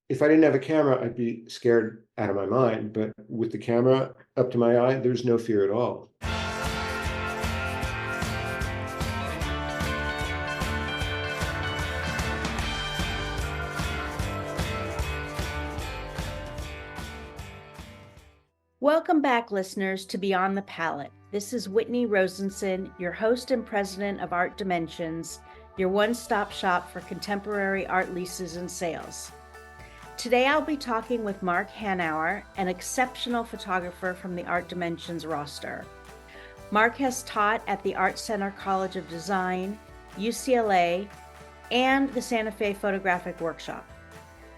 if I didn't have a camera, I'd be scared out of my mind. But with the camera up to my eye, there's no fear at all. Welcome back, listeners, to Beyond the Palette. This is Whitney Rosenson, your host and president of Art Dimensions, your one-stop shop for contemporary art leases and sales. Today, I'll be talking with Mark Hanauer, an exceptional photographer from the Art Dimensions roster. Mark has taught at the Art Center College of Design, UCLA, and the Santa Fe Photographic Workshop.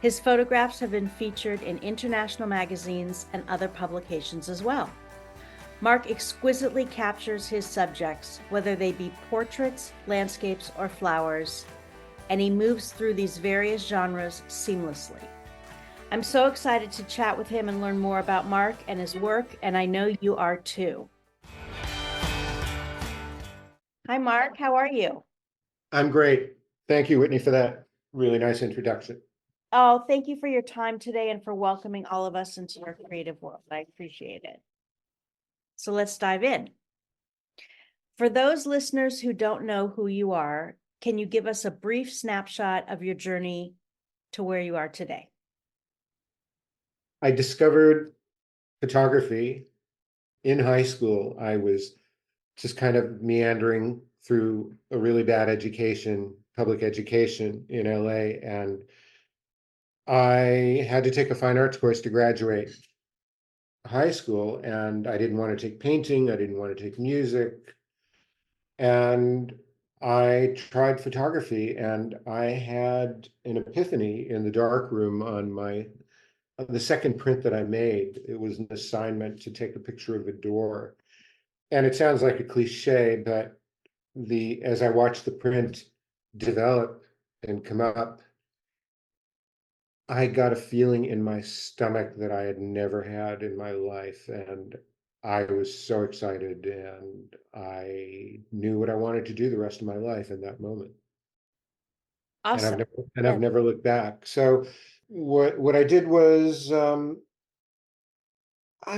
His photographs have been featured in international magazines and other publications as well. Mark exquisitely captures his subjects, whether they be portraits, landscapes, or flowers, and he moves through these various genres seamlessly. I'm so excited to chat with him and learn more about Mark and his work, and I know you are too. Hi, Mark. How are you? I'm great. Thank you, Whitney, for that really nice introduction. Oh, thank you for your time today and for welcoming all of us into your creative world. I appreciate it. So let's dive in. For those listeners who don't know who you are, can you give us a brief snapshot of your journey to where you are today? I discovered photography in high school. I was just kind of meandering through a really bad education, public education in LA, and I had to take a fine arts course to graduate high school, and I didn't want to take painting, I didn't want to take music, and I tried photography, and I had an epiphany in the dark room on the second print that I made. It was an assignment to take a picture of a door. And it sounds like a cliche, but as I watched the print develop and come up, I got a feeling in my stomach that I had never had in my life. And I was so excited, and I knew what I wanted to do the rest of my life in that moment. And Awesome. I've never looked back. So what I did was I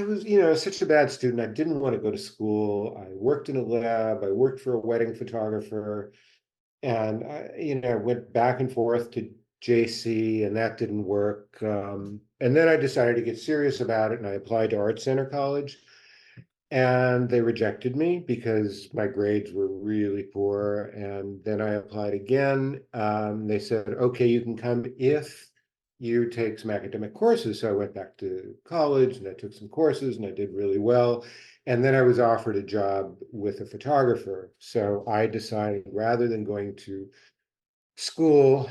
was, such a bad student. I didn't want to go to school. I worked in a lab. I worked for a wedding photographer, and I went back and forth to JC, and that didn't work. And then I decided to get serious about it, and I applied to Art Center College, and they rejected me because my grades were really poor. And then I applied again. They said, okay, you can come if you take some academic courses. So I went back to college and I took some courses and I did really well. And then I was offered a job with a photographer. So I decided, rather than going to school,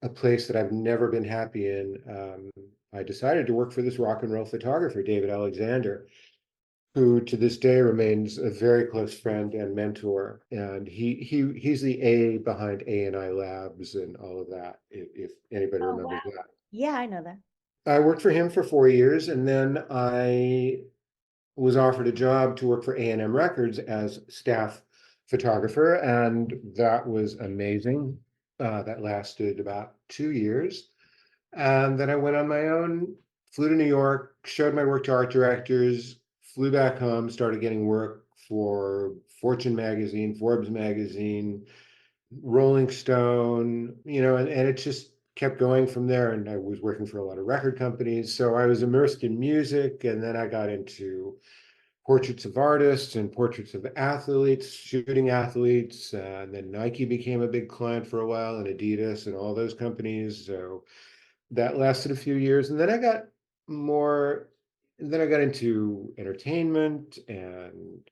a place that I've never been happy in, I decided to work for this rock and roll photographer, David Alexander, who to this day remains a very close friend and mentor. And he's the A behind A&I Labs and all of that, if anybody Oh, remembers wow. that. Yeah, I know that. I worked for him for 4 years, and then I was offered a job to work for A&M Records as staff photographer, and that was amazing. That lasted about 2 years. And then I went on my own, flew to New York, showed my work to art directors, flew back home, started getting work for Fortune magazine, Forbes magazine, Rolling Stone, and it just kept going from there. And I was working for a lot of record companies. So I was immersed in music, and then I got into portraits of artists and portraits of athletes, shooting athletes. And then Nike became a big client for a while, and Adidas and all those companies. So that lasted a few years. And then more, I got into entertainment and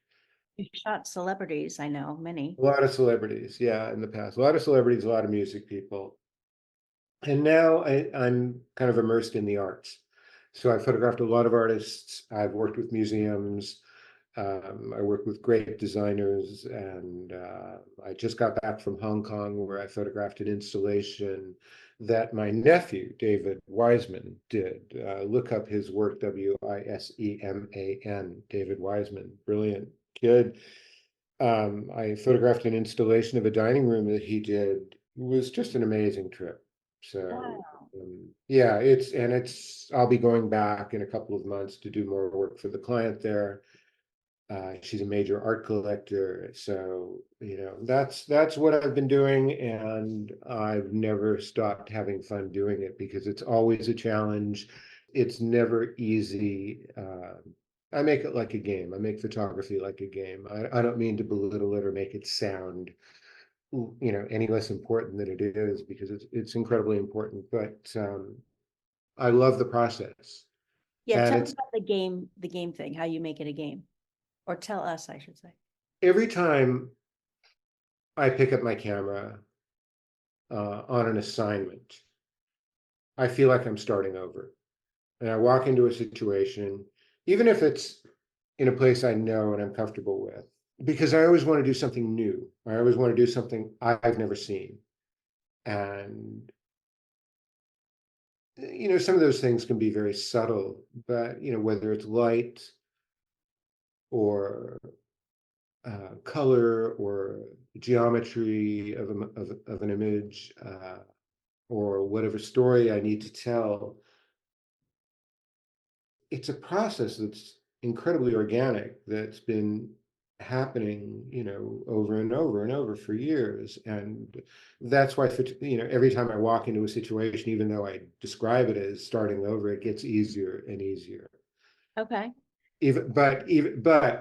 You shot celebrities, I know, many. a lot of celebrities. Yeah, in the past, a lot of celebrities, a lot of music people. And now I'm kind of immersed in the arts. So I photographed a lot of artists. I've worked with museums. I work with great designers, and I just got back from Hong Kong, where I photographed an installation that my nephew, David Wiseman, did. Look up his work, Wiseman, David Wiseman, brilliant kid. I photographed an installation of a dining room that he did. It was just an amazing trip. So Wow. Yeah, I'll be going back in a couple of months to do more work for the client there. She's a major art collector, so that's what I've been doing, and I've never stopped having fun doing it because it's always a challenge. It's never easy. I make it like a game. I make photography like a game. I don't mean to belittle it or make it sound, any less important than it is, because it's incredibly important. But I love the process, Yeah, and tell me it's about the game thing, how you make it a game. Or tell us, I should say. every time I pick up my camera on an assignment, I feel like I'm starting over. And I walk into a situation, even if it's in a place I know and I'm comfortable with, because I always want to do something new. I always want to do something I've never seen. And, some of those things can be very subtle, but, whether it's light or color or geometry of an image, or whatever story I need to tell, it's a process that's incredibly organic that's been happening, over and over and over for years. And that's why, every time I walk into a situation, even though I describe it as starting over, it gets easier and easier. Okay. But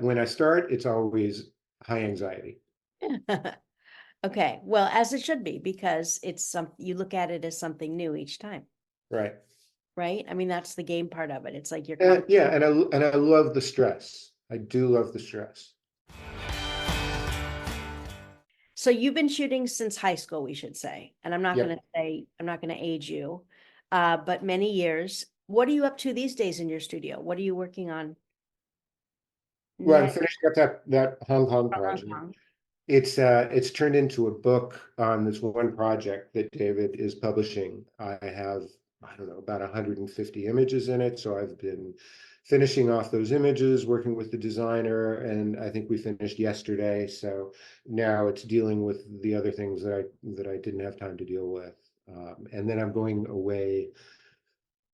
when I start, it's always high anxiety. Okay, well, as it should be, because you look at it as something new each time, Right. right? I mean, that's the game part of it. It's like you're And coming. yeah, and I love the stress. I do love the stress. So you've been shooting since high school, we should say. And Yep. I'm not gonna age you, but many years. What are you up to these days in your studio? What are you working on Well, I'm next? finishing up that Hong Kong Hong project. Kong. It's turned into a book on this one project that David is publishing. I have, I don't know, about 150 images in it. So I've been finishing off those images, working with the designer, and I think we finished yesterday. So now it's dealing with the other things that I didn't have time to deal with. And then I'm going away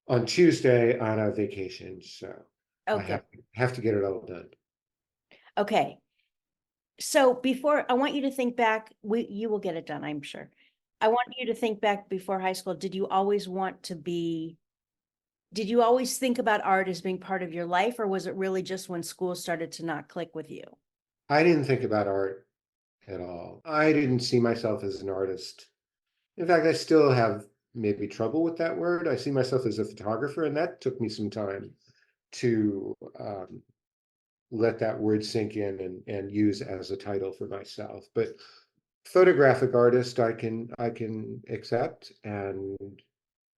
on Tuesday on a vacation. So Oh, I good. have to get it all done. Okay. So before, I want you to think back, you will get it done, I'm sure. I want you to think back before high school. Did you always think about art as being part of your life, or was it really just when school started to not click with you? I didn't think about art at all. I didn't see myself as an artist. In fact, I still have maybe trouble with that word. I see myself as a photographer, and that took me some time to let that word sink in and use as a title for myself. But photographic artist, I can accept, and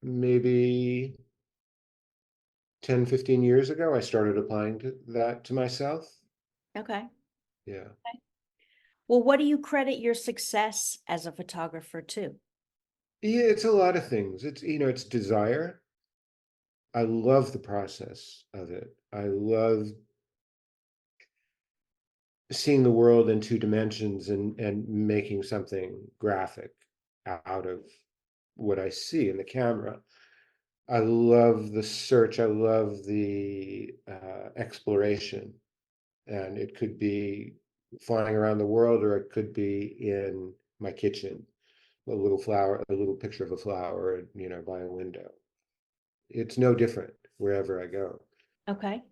maybe 10, 15 years ago, I started applying that to myself. Okay. Yeah. Well, what do you credit your success as a photographer to? Yeah, it's a lot of things. It's desire. I love the process of it. I love seeing the world in two dimensions and making something graphic out of what I see in the camera. I love the search. I love the exploration, and it could be flying around the world, or it could be in my kitchen, a little picture of a flower, by a window. It's no different wherever I go. Okay.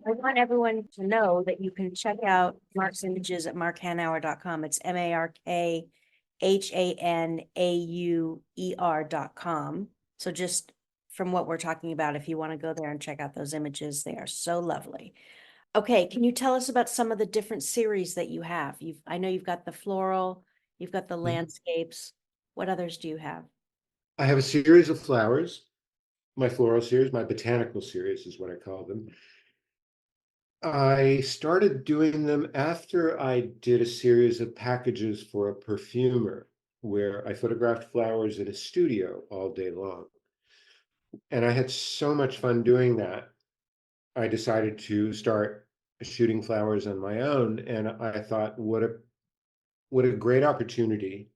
I want everyone to know that you can check out Mark's images at markhanauer.com. It's markhanauer.com. So just from what we're talking about, if you want to go there and check out those images, they are so lovely. Okay, can you tell us about some of the different series that you have? I know you've got the floral, you've got the Mhm. landscapes. What others do you have? I have a series of flowers, my floral series, my botanical series is what I call them. I started doing them after I did a series of packages for a perfumer where I photographed flowers in a studio all day long. And I had so much fun doing that. I decided to start shooting flowers on my own. And I thought, what a great opportunity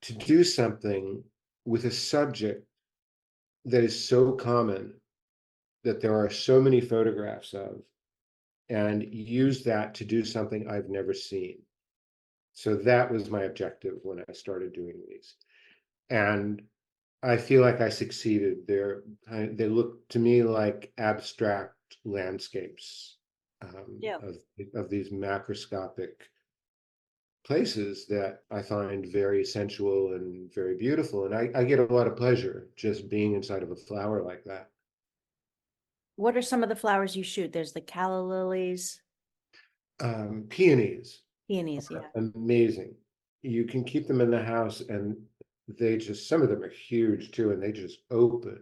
to do something with a subject that is so common that there are so many photographs of, and use that to do something I've never seen. So that was my objective when I started doing these. And I feel like I succeeded. They look to me like abstract landscapes, Yeah. of these macroscopic places that I find very sensual and very beautiful. And I get a lot of pleasure just being inside of a flower like that. What are some of the flowers you shoot? There's the calla lilies, Peonies peonies, are yeah. amazing. You can keep them in the house, and some of them are huge too, and they just open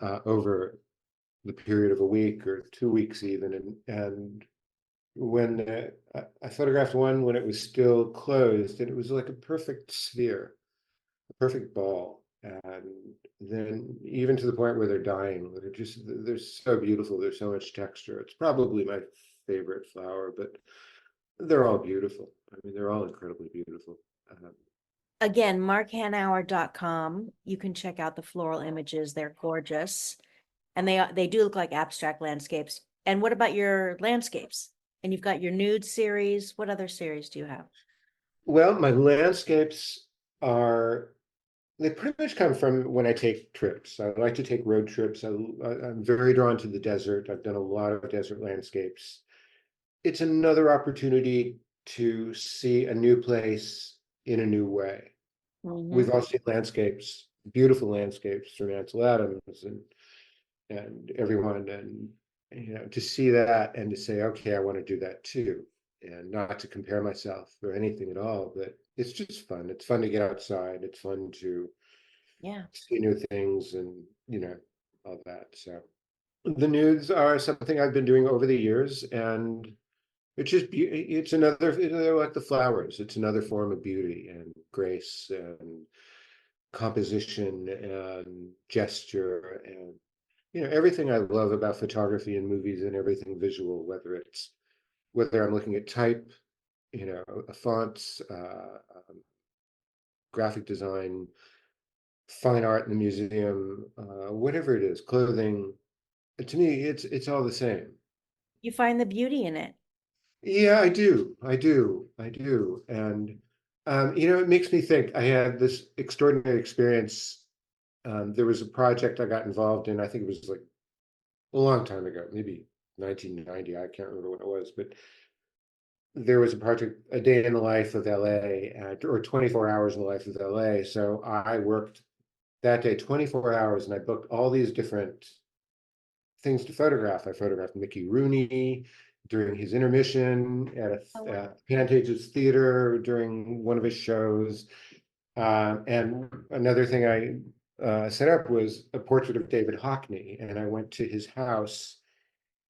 over the period of a week or 2 weeks even. And when I photographed one when it was still closed, and it was like a perfect sphere, a perfect ball. And then even to the point where they're dying, they're so beautiful. There's so much texture. It's probably my favorite flower, but they're all beautiful. I mean, they're all incredibly beautiful. Um, Again, markhanauer.com. You can check out the floral images. They're gorgeous. And they do look like abstract landscapes. And what about your landscapes? And you've got your nude series. What other series do you have? well, my landscapes are they pretty much come from when I take trips. I like to take road trips. I'm very drawn to the desert. I've done a lot of desert landscapes. It's another opportunity to see a new place in a new way. Hmm. We've all seen landscapes, beautiful landscapes from Ansel Adams and everyone, and to see that and to say, okay, I want to do that too, and not to compare myself or anything at all, but it's just fun. It's fun to get outside. It's fun to Yeah. see new things and all that. So the nudes are something I've been doing over the years, and it's another, they're like the flowers. It's another form of beauty and grace and composition and gesture and everything I love about photography and movies and everything visual, whether I'm looking at type, fonts, graphic design, fine art in the museum, whatever it is, clothing. To me, it's all the same. You find the beauty in it. Yeah, I do. I do. And it makes me think. I had this extraordinary experience. There was a project I got involved in. I think it was like a long time ago, maybe 1990. I can't remember what it was, but there was a project, a day in the life of LA, or 24 hours in the life of LA. So I worked that day 24 hours, and I booked all these different things to photograph. I photographed Mickey Rooney during his intermission Oh, at wow. Pantages Theater during one of his shows. And another thing I set up was a portrait of David Hockney, and I went to his house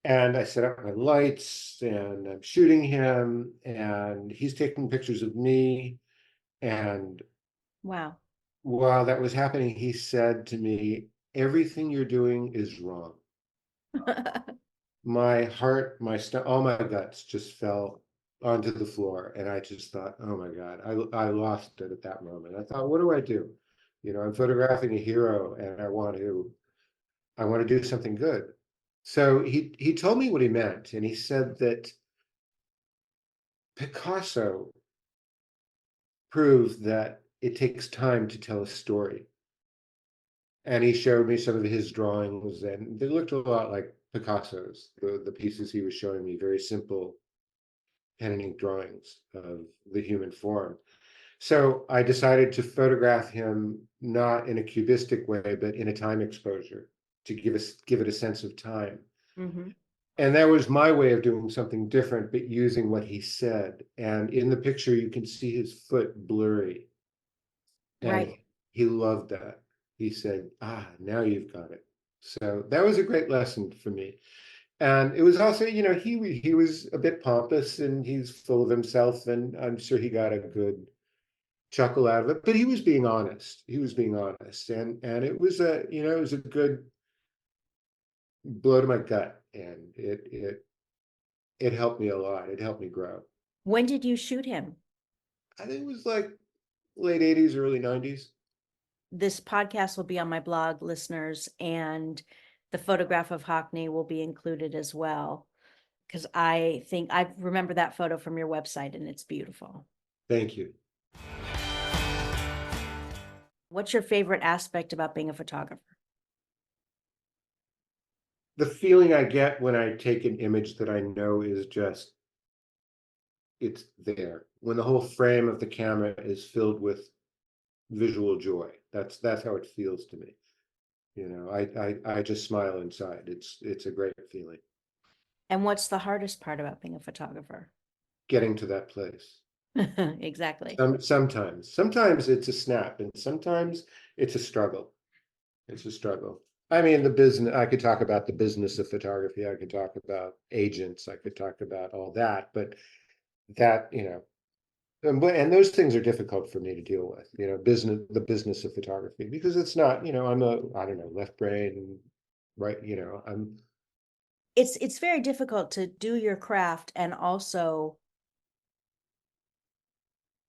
and I set up my lights and I'm shooting him, and he's taking pictures of me. And Wow. while that was happening, he said to me, "Everything you're doing is wrong." My heart, all my guts just fell onto the floor, and I just thought, "Oh my God!" I lost it at that moment. I thought, "What do I do? I'm photographing a hero, and I want to do something good." So he told me what he meant, and he said that Picasso proved that it takes time to tell a story. And he showed me some of his drawings, and they looked a lot like Picasso's. The pieces he was showing me, very simple pen and ink drawings of the human form. So I decided to photograph him not in a cubistic way, but in a time exposure to give it a sense of time. Hmm. And that was my way of doing something different, but using what he said. And in the picture, you can see his foot blurry. And Right. he loved that. He said, now you've got it. So that was a great lesson for me. And it was also, he was a bit pompous and he's full of himself, and I'm sure he got a good chuckle out of it. But he was being honest. He was being honest, and it was a good blow to my gut, and it helped me a lot. It helped me grow. When did you shoot him? I think it was like late '80s, early '90s. this podcast will be on my blog, listeners, and the photograph of Hockney will be included as well. Because I remember that photo from your website and it's beautiful. Thank you. What's your favorite aspect about being a photographer? The feeling I get when I take an image that I know is just, it's there. When the whole frame of the camera is filled with visual joy. That's how it feels to me. You know, I just smile inside. It's a great feeling. And what's the hardest part about being a photographer? Getting to that place. Exactly. Sometimes it's a snap, and sometimes it's a struggle. It's a struggle. I mean, the business, I could talk about the business of photography. I could talk about agents. I could talk about all that, but that, and those things are difficult for me to deal with, the business of photography, because it's not, I don't know, left brain, right, It's very difficult to do your craft and also,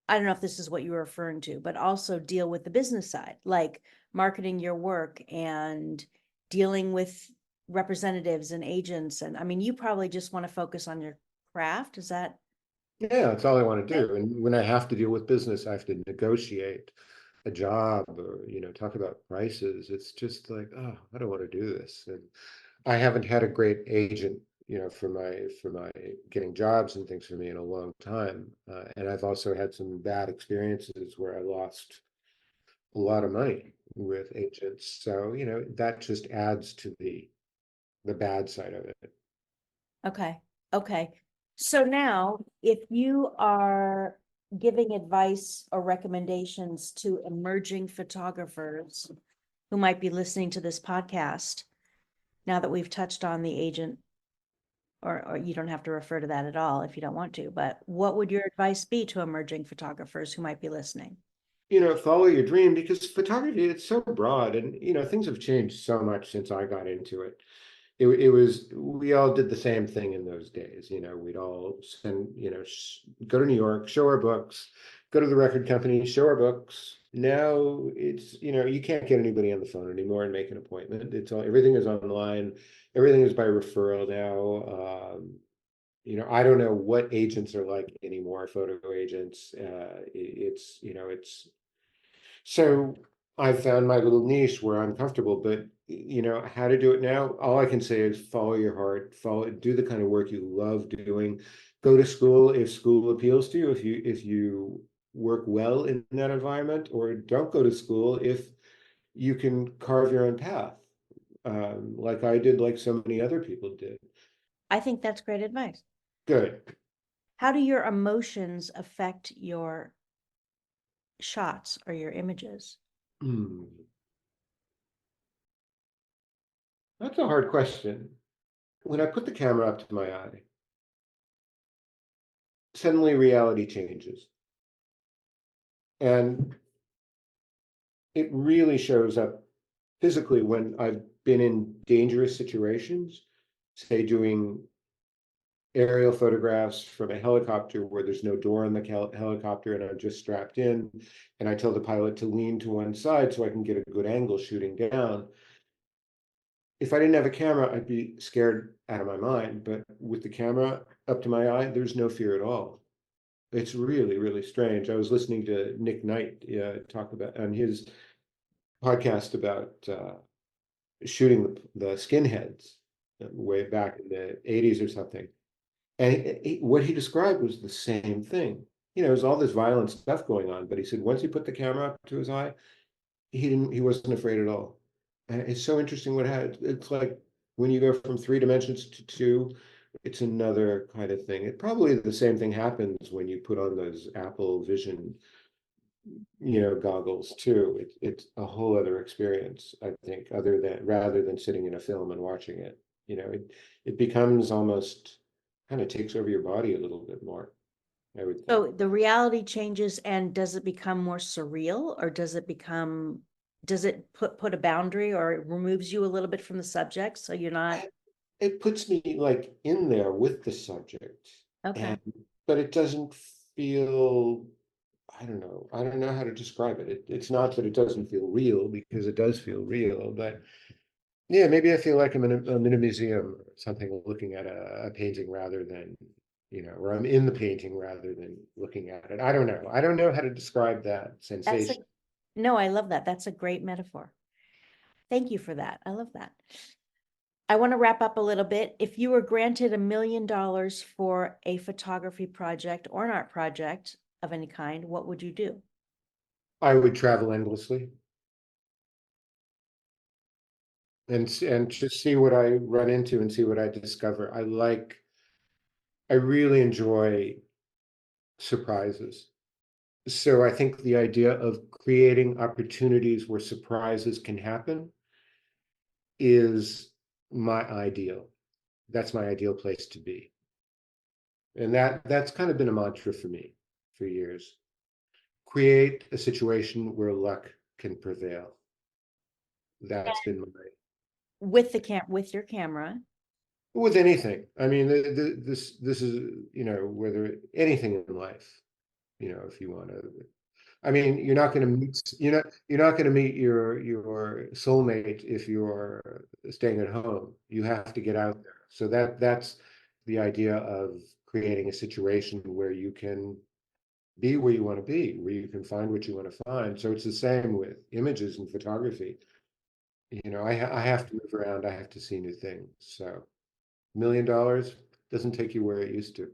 I don't know if this is what you were referring to, but also deal with the business side, like marketing your work and dealing with representatives and agents. And I mean, you probably just want to focus on your craft. Is that yeah, that's all I want to okay? do. And when I have to deal with business, I have to negotiate a job, or, talk about prices. It's just like, oh, I don't want to do this. And I haven't had a great agent, for my getting jobs and things for me in a long time. And I've also had some bad experiences where I lost a lot of money with agents. So, that just adds to the bad side of it. Okay. Okay. So now, if you are giving advice or recommendations to emerging photographers who might be listening to this podcast, now that we've touched on the agent, or you don't have to refer to that at all if you don't want to, but what would your advice be to emerging photographers who might be listening? Follow your dream, because photography, it's so broad, and things have changed so much since I got into it. It was, we all did the same thing in those days. We'd all send, go to New York, show our books, go to the record company, show our books. Now it's, you can't get anybody on the phone anymore and make an appointment. Everything is online, everything is by referral now. I don't know what agents are like anymore, photo agents. It's so I've found my little niche where I'm comfortable, but how to do it now, all I can say is follow your heart, do the kind of work you love doing. Go to school if school appeals to you, if you work well in that environment, or don't go to school if you can carve your own path, like I did, like so many other people did. I think that's great advice. Good. How do your emotions affect your shots or your images? Hmm. That's a hard question. When I put the camera up to my eye, suddenly reality changes. And it really shows up physically when I've been in dangerous situations, say doing aerial photographs from a helicopter where there's no door on the helicopter and I'm just strapped in, and I tell the pilot to lean to one side so I can get a good angle shooting down. If I didn't have a camera, I'd be scared out of my mind, but with the camera up to my eye, there's no fear at all. It's really, really strange. I was listening to Nick Knight talk about on his podcast about shooting the skinheads way back in the 80s or something. And what he described was the same thing. There's all this violent stuff going on, but he said once he put the camera up to his eye, he wasn't afraid at all. And it's so interesting it's like when you go from 3 dimensions to two, it's another kind of thing. It probably the same thing happens when you put on those Apple Vision goggles too. It's a whole other experience, I think, other than rather than sitting in a film and watching it. It becomes almost kind of takes over your body a little bit more, I would think. So the reality changes, and does it become more surreal, or does it put a boundary, or it removes you a little bit from the subject so you're not It puts me like in there with the subject, okay. and but it doesn't feel I don't know how to describe it. It's not that it doesn't feel real, because it does feel real, but yeah, maybe I feel like I'm in a museum or something, looking at a painting rather than, or I'm in the painting rather than looking at it. I don't know. I don't know how to describe that That's a sensation. no, I love that. That's a great metaphor. Thank you for that. I love that. I want to wrap up a little bit. If you were granted $1 million for a photography project or an art project of any kind, what would you do? I would travel endlessly and just see what I run into and see what I discover. I really enjoy surprises. So I think the idea of creating opportunities where surprises can happen is my ideal. That's my ideal place to be. And that's kind of been a mantra for me for years. Create a situation where luck can prevail. That's been my With your camera. with anything. I mean, this is, whether anything in life, if you want to. I mean, you're not going to meet your soulmate if you're staying at home. You have to get out there. So that's the idea of creating a situation where you can be where you want to be, where you can find what you want to find. So it's the same with images and photography. I have to move around. I have to see new things. So $1 million doesn't take you where it used to.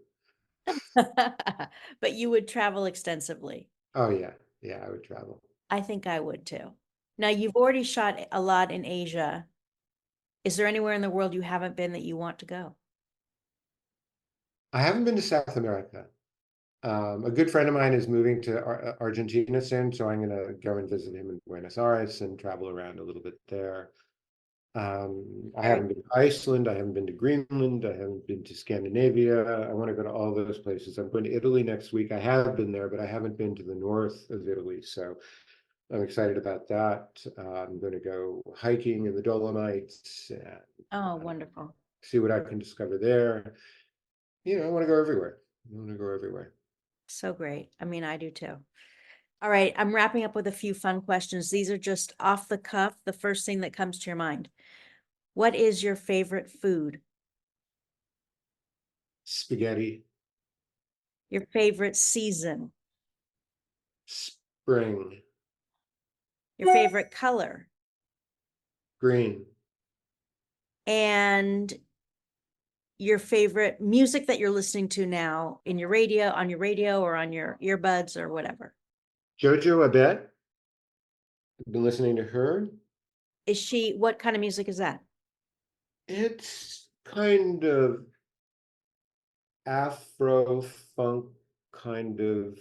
But you would travel extensively. Oh yeah, yeah, I would travel. I think I would too. Now, you've already shot a lot in Asia. Is there anywhere in the world you haven't been that you want to go? I haven't been to South America. A good friend of mine is moving to Argentina soon, so I'm going to go and visit him in Buenos Aires and travel around a little bit there. I Very haven't been to Iceland. I haven't been to Greenland. I haven't been to Scandinavia. I want to go to all those places. I'm going to Italy next week. I have been there, but I haven't been to the north of Italy, so I'm excited about that. I'm going to go hiking in the Dolomites and Oh, wonderful. see what I can discover there. I want to go everywhere. I want to go everywhere. So great. I mean, I do too. All right, I'm wrapping up with a few fun questions. These are just off the cuff, the first thing that comes to your mind. What is your favorite food? Spaghetti, Your favorite season? spring, Your favorite color? green, And your favorite music that you're listening to now in your radio, on your radio or on your earbuds or whatever. Jojo, I bet. I've been listening to her. What kind of music is that? It's kind of Afro funk, kind of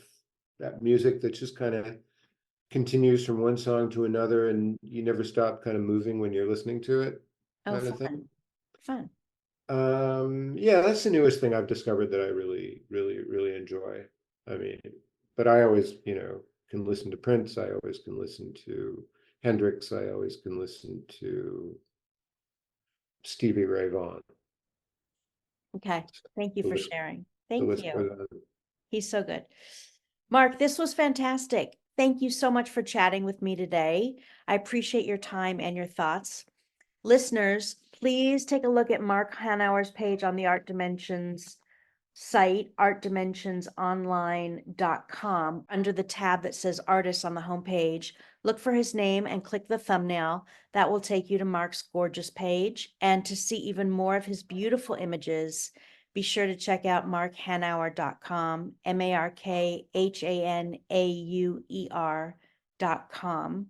that music that just kind of continues from one song to another, and you never stop kind of moving when you're listening to it, Oh, kind of thing. fun. Fun. Yeah, that's the newest thing I've discovered that I really, really, really enjoy. I mean, but I always, can listen to Prince. I always can listen to Hendrix. I always can listen to Stevie Ray Vaughan. Okay. Thank you The for list, sharing. the Thank list you. goes on. He's so good. Mark, this was fantastic. Thank you so much for chatting with me today. I appreciate your time and your thoughts. Listeners, please take a look at Mark Hanauer's page on the Art Dimensions site, artdimensionsonline.com, under the tab that says artists on the homepage. Look for his name and click the thumbnail. That will take you to Mark's gorgeous page. And to see even more of his beautiful images, be sure to check out markhanauer.com, markhanauer.com.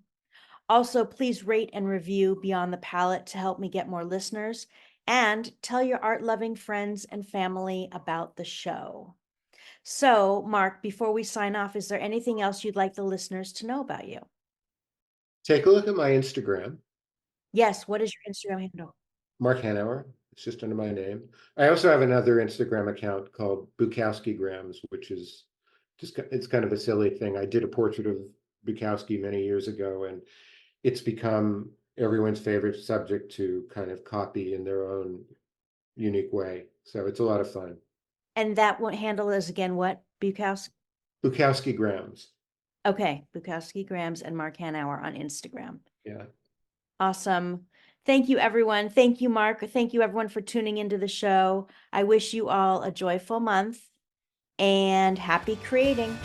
Also, please rate and review Beyond the Palette to help me get more listeners, and tell your art loving friends and family about the show. So, Mark, before we sign off, is there anything else you'd like the listeners to know about you? Take a look at my Instagram, Yes, what is your Instagram handle? Mark Hanauer. It's just under my name. I also have another Instagram account called Bukowski Grams, which is it's kind of a silly thing. I did a portrait of Bukowski many years ago, and it's become everyone's favorite subject to kind of copy in their own unique way. So it's a lot of fun. And that one handle is again what? Bukowski? Bukowski Grams. Okay, Bukowski Grams and Mark Hanauer on Instagram. Yeah. Awesome. Thank you, everyone. Thank you, Mark. Thank you, everyone, for tuning into the show. I wish you all a joyful month and happy creating.